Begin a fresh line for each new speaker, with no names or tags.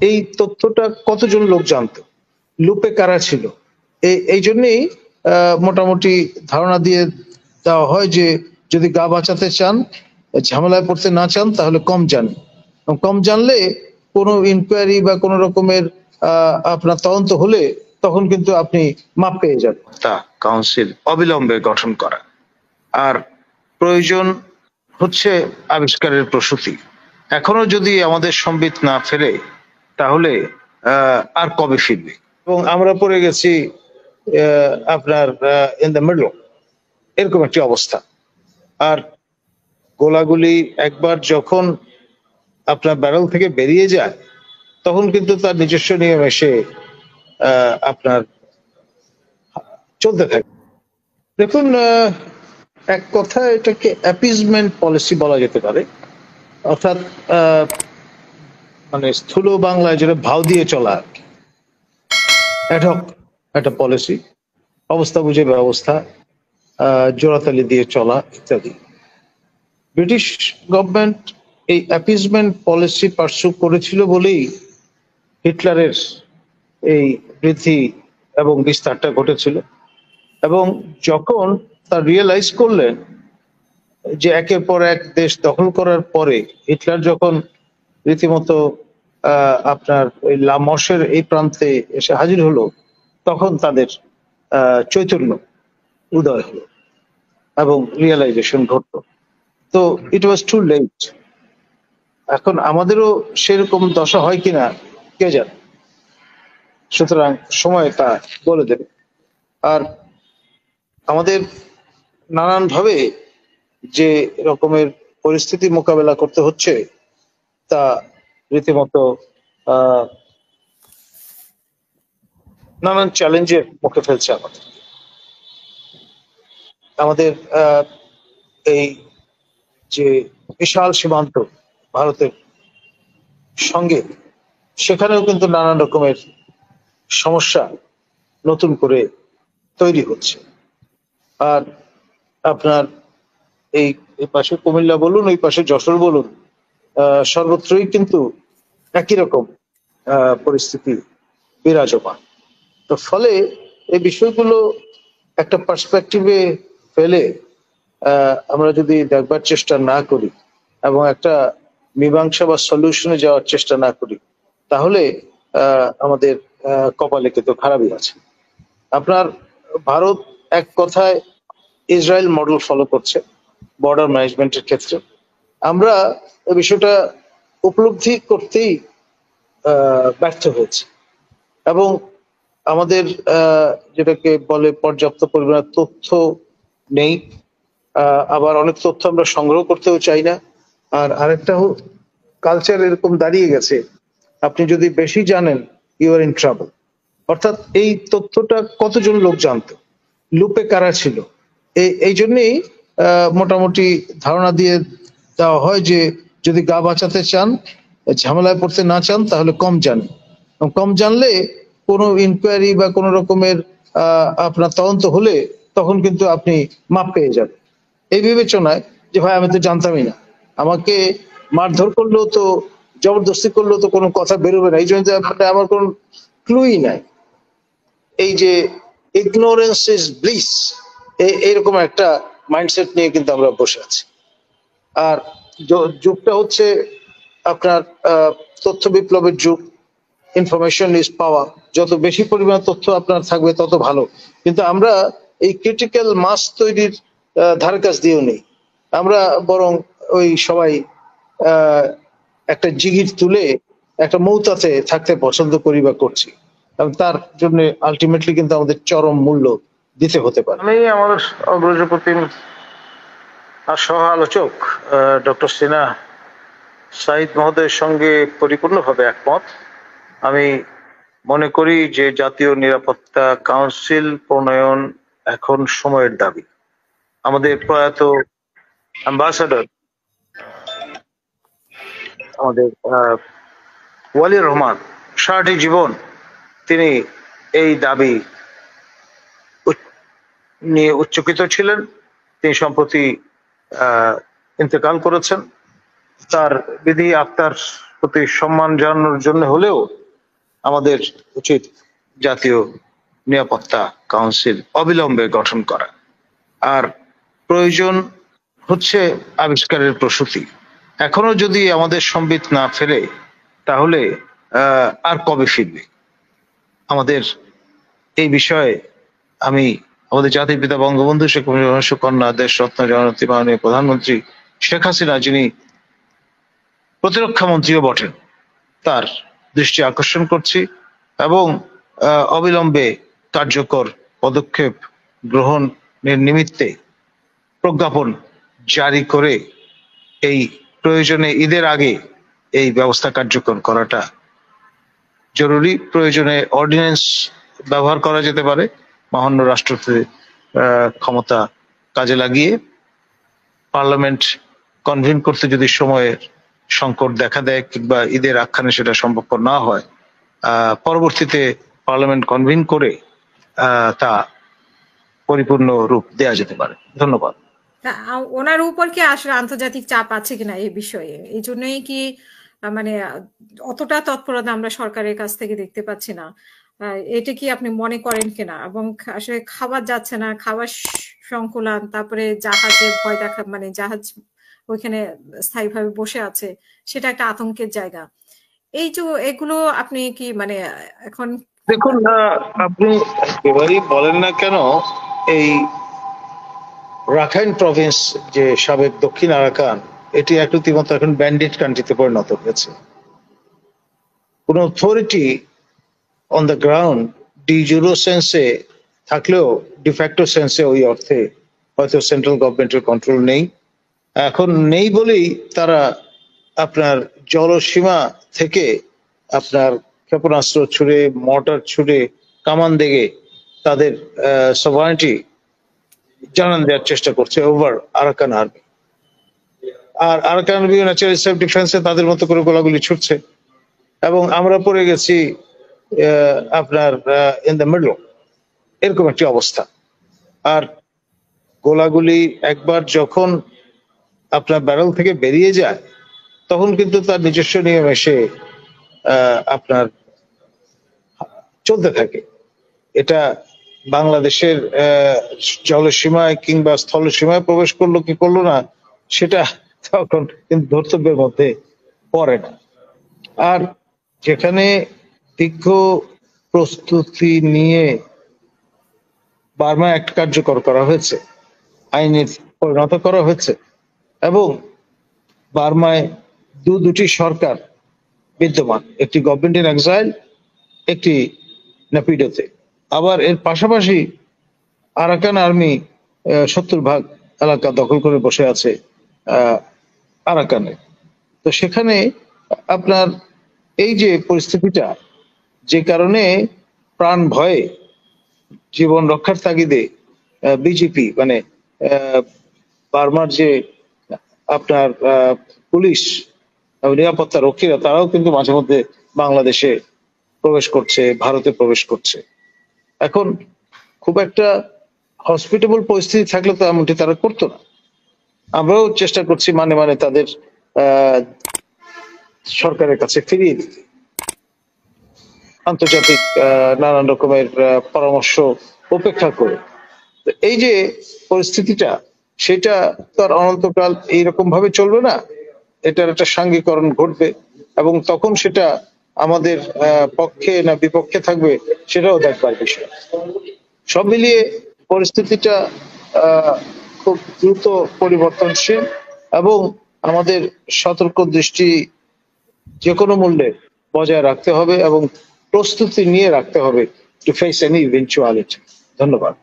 এই তথ্যটা কতজন লোক জানতো, লুপে কারা ছিল, এই জন্যই মোটামুটি ধারণা দিয়ে দেওয়া হয় যে যদি গা বাঁচাতে চান, ঝামেলায় পড়তে না চান, তাহলে কম জানেন। কম জানলে কোনো ইনকোয়ারি বা কোনো রকমের আপনার তদন্ত হলে তখন কিন্তু আপনি মাপ পেয়ে যাবেন। তা কাউন্সিল অবিলম্বে গঠন করা, আর প্রয়োজন হচ্ছে আবিষ্কারের প্রসূতি। এখনো যদি আমাদের সম্বিত না ফেরে তাহলে আর কবে ফিরবে? এবং আমরা পড়ে গেছি আপনার ইন দ্য মিডল, এরকম একটি অবস্থা। আর গোলাগুলি একবার যখন আপনার ব্যারেল থেকে বেরিয়ে যায় তখন কিন্তু তার নিজস্ব নিয়ম এসে আপনার চলতে থাকে। দেখুন, এক কথায় এটাকে অ্যাপিজমেন্ট পলিসি বলা যেতে পারে, অর্থাৎ মানে স্থূল বাংলায় যেটা ভাও দিয়ে চলা আর কি, অ্যাডহক একটা পলিসি, অবস্থা বুঝে ব্যবস্থা, জোড়াতালি দিয়ে চলা ইত্যাদি। ব্রিটিশ গভর্নমেন্ট এই অ্যাপিজমেন্ট পলিসি পার্সু করেছিল বলেই হিটলারের এই বৃদ্ধি এবং বিস্তারটা ঘটেছিল। এবং যখন তার রিয়েলাইজ করলেন যে একের পর এক দেশ দখল করার পরে হিটলার যখন রীতিমতো আপনার ওই লামসের এই প্রান্তে এসে হাজির হলো, তখন তাদের চৈতন্য উদয় হলো এবং রিয়েলাইজেশন ঘটলো। তো ইট ওয়াজ টু লেট। এখন আমাদেরও সেরকম দশা হয় কিনা কে জানে, সুতরাং সময় তা বলে দেবে। আর আমাদের নানানভাবে যে রকমের পরিস্থিতি মোকাবেলা করতে হচ্ছে তা রীতিমতো নানান চ্যালেঞ্জের মুখে ফেলছে আমাদের এই যে বিশাল সীমান্ত ভারতের সঙ্গে, সেখানেও কিন্তু নানান রকমের সমস্যা নতুন করে তৈরি হচ্ছে। আর আপনার এই পাশে কুমিল্লা বলুন, ওই পাশে যশোর বলুন, সর্বত্রই কিন্তু একই রকম পরিস্থিতি বিরাজমান। তো ফলে এই বিষয়গুলো একটা পার্সপেক্টিভে ফেলে আমরা যদি দেখবার চেষ্টা না করি এবং একটা মীমাংসা বা সলিউশনে যাওয়ার চেষ্টা না করি, তাহলে আমাদের কপালে কিন্তু খারাপই আছে। আপনার ভারত এক কথায় ইসরায়েল মডেল ফলো করছে বর্ডার ম্যানেজমেন্টের ক্ষেত্রে। আমরা এই বিষয়টা উপলব্ধি করতেই ব্যর্থ হয়েছি এবং আমাদের যেটাকে বলে পর্যাপ্ত পরিমাণে তথ্য নেই, আবার অনেক তথ্য আমরা সংগ্রহ করতেও চাই না। আর আরেকটা কালচার এরকম দাঁড়িয়ে গেছে, আপনি যদি বেশি জানেন ইউ আর ইন ট্রাবল। অর্থাৎ এই তথ্যটা কতজন লোক জানতো, লুপে কারা ছিল, এই জন্যই মোটামুটি ধারণা দিয়ে দেওয়া হয় যে যদি গা বাঁচাতে চান, ঝামেলায় পড়তে না চান, তাহলে কম জানেন। কম জানলে কোনো ইনকোয়ারি বা কোনো রকমের আপনার তদন্ত হলে তখন কিন্তু আপনি মাপ পেয়ে যাবেন। এই বিবেচনায় যে ভাই আমি তো জানতামই না, আমাকে মারধর করলেও তো, জবরদস্তি করলেও তো কোনো কথা বেরোবে না, এই জন্য আমার কোনো ক্লুই নাই। এই যে ইগনোরেন্স ইজ ব্লিস, এইরকম একটা মাইন্ডসেট নিয়ে কিন্তু আমরা বসে আছি। আর যুগটা হচ্ছে আপনার তথ্য বিপ্লবের যুগ, ইনফরমেশন ইজ পাওয়ার। যত বেশি পরিমাণ তথ্য আপনার থাকবে তত ভালো, কিন্তু আমরা এই ক্রিটিক্যাল মাস তৈরির ধারে কাছ দিয়েও নেই। আমরা বরং ওই সবাই একটা জিগির তুলে একটা মৌতাতে থাকতে পছন্দ করি বা করছি, এবং তার জন্য আলটিমেটলি কিন্তু আমাদের চরম মূল্য দিতে হতে পারে। আমি আমার অগ্রজপ্রতিম আর সহ আলোচক ডক্টর সিনহা সাঈদ মহোদয়ের সঙ্গে পরিপূর্ণভাবে একমত। আমি মনে করি যে জাতীয় নিরাপত্তা কাউন্সিল প্রণয়ন এখন সময়ের দাবি। আমাদের প্রয়াত অ্যাম্বাসাডর আমাদের ওয়ালিউর রহমান সারাটি জীবন তিনি এই দাবি নিয়ে উচ্চকিত ছিলেন। তিনি সম্প্রতি ইন্তেকাল করেছেন। তার বিধি আত্মার প্রতি সম্মান জানানোর জন্য হলেও আমাদের উচিত জাতীয় নিরাপত্তা কাউন্সিল অবিলম্বে গঠন করা। আর প্রয়োজন হচ্ছে আবিষ্কারের প্রসূতি। এখনো যদি আমাদের সম্বিত না ফেরে তাহলে আর কবে ফিরবে? আমাদের এই বিষয়ে আমি আমাদের জাতির পিতা বঙ্গবন্ধু শেখ মুজিবুর সুকন্যা দেশরত্ন জননেত্রী মাননীয় প্রধানমন্ত্রী শেখ হাসিনা, যিনি প্রতিরক্ষা মন্ত্রীও বটেন, তার দৃষ্টি আকর্ষণ করছি এবং অবিলম্বে কার্যকর পদক্ষেপ গ্রহণের নিমিত্তে প্রজ্ঞাপন জারি করে এই প্রয়োজনে ঈদের আগে এই ব্যবস্থা কার্যকর করাটা জরুরি। প্রয়োজনে অর্ডিন্যান্স ব্যবহার করা যেতে পারে, মহান্য রাষ্ট্রপতির ক্ষমতা কাজে লাগিয়ে পার্লামেন্ট কনভেন করতে যদি সময়ের সংকট দেখা দেয় কিংবা ঈদের আখ্যানে সেটা সম্ভবপর না হয়, পরবর্তীতে পার্লামেন্ট কনভেন করে তা পরিপূর্ণ রূপ দেয়া যেতে পারে। ধন্যবাদ।
ওনার উপর কি আসলে আন্তর্জাতিক চাপ আছে কিনা এই বিষয়ে? এই জন্যই কি মানে অতটা তৎপরতা আমরা সরকারের কাছ থেকে দেখতে পাচ্ছি না? এটা কি আপনি মনে করেন কিনা? এবং আসলে খাবার যাচ্ছে না, খাবার সংকুলান, তারপরে জাহাজে ভয় দেখা, মানে জাহাজ ওইখানে স্থায়ীভাবে বসে আছে, সেটা একটা আতঙ্কের জায়গা। এই যে এগুলো আপনি কি মানে এখন
দেখুন, আপনি একেবারেই বলেন না কেন, এই রাখাইন প্রভিন্স যে সাবেক দক্ষিণ আরাকান, এটি এক রীতিমতো এখন ব্যান্ডিট কান্ট্রিতে পরিণত হয়েছে। কোন authority on the ground de jure সেন্সে থাকলেও ডিফ্যাক্টো সেন্সে ওই অর্থে হয়তো সেন্ট্রাল গভর্নমেন্টের কন্ট্রোল নেই। এখন নেই বলেই তারা আপনার জলসীমা থেকে আপনার ক্ষেপণাস্ত্র ছুড়ে, মর্টার ছুড়ে, কামান দেগে তাদের সভারেনিটি জানান দেওয়ার চেষ্টা করছে ওভার আরাকান আর্মি। আর আরাকান আর্মি ন্যাচারাল সেলফ ডিফেন্সে তাদের মতো করে গোলাগুলি ছুটছে এবং আমরা পড়ে গেছি আপনার ইন দ্য মিডল, এরকম একটি অবস্থা। আর গোলাগুলি একবার যখন আপনার ব্যারেল থেকে বেরিয়ে যায় তখন কিন্তু তার নিজস্ব নিয়ম এসে আপনার চলতে থাকে। এটা বাংলাদেশের জলসীমায় কিংবা স্থলসীমায় প্রবেশ করলো কি করলো না সেটা তখন কিন্তু ধর্তব্যের মধ্যে পড়ে না। আর যেখানে দীর্ঘ প্রস্তুতি নিয়ে বার্মা অ্যাক্ট কার্যকর করা হয়েছে, আইনে পরিণত করা হয়েছে এবং বার্মায় দুটি সরকার বিদ্যমান, একটি গভর্নমেন্ট ইন এক্সাইল, একটি নেপিডোতে। আবার এর পাশাপাশি আরাকান আর্মি 70% এলাকা দখল করে বসে আছে আরাকানে। তো সেখানে আপনার এই যে পরিস্থিতিটা, যে কারণে প্রাণ ভয়ে জীবন রক্ষার তাগিদে বিজেপি মানে বার্মার যে আপনার পুলিশ নিরাপত্তা রক্ষীরা, তারাও কিন্তু মাঝে মধ্যে বাংলাদেশে প্রবেশ করছে, ভারতে প্রবেশ করছে। এখন খুব একটা হসপিটেবল পরিস্থিতি থাকলে তো এমনটি তারা করতো না। আমরাও চেষ্টা করছি মানে তাদের সরকারের কাছে ফিরিয়ে দিতে, আন্তর্জাতিক নানান রকমের পরামর্শ উপেক্ষা করে। এই যে পরিস্থিতিটা, সেটা তার অনন্তকাল এইরকম ভাবে চলবে না, এটার একটা সাঙ্গীকরণ ঘটবে এবং তখন সেটা আমাদের পক্ষে না বিপক্ষে থাকবে সেটাও দেখবার বিষয়। সব মিলিয়ে পরিস্থিতিটা খুব দ্রুত পরিবর্তনশীল এবং আমাদের সতর্ক দৃষ্টি যে কোনো মূল্যে বজায় রাখতে হবে এবং প্রস্তুতি নিয়ে রাখতে হবে টু ফেস এনি ইভেন্চুয়ালিটি। ধন্যবাদ।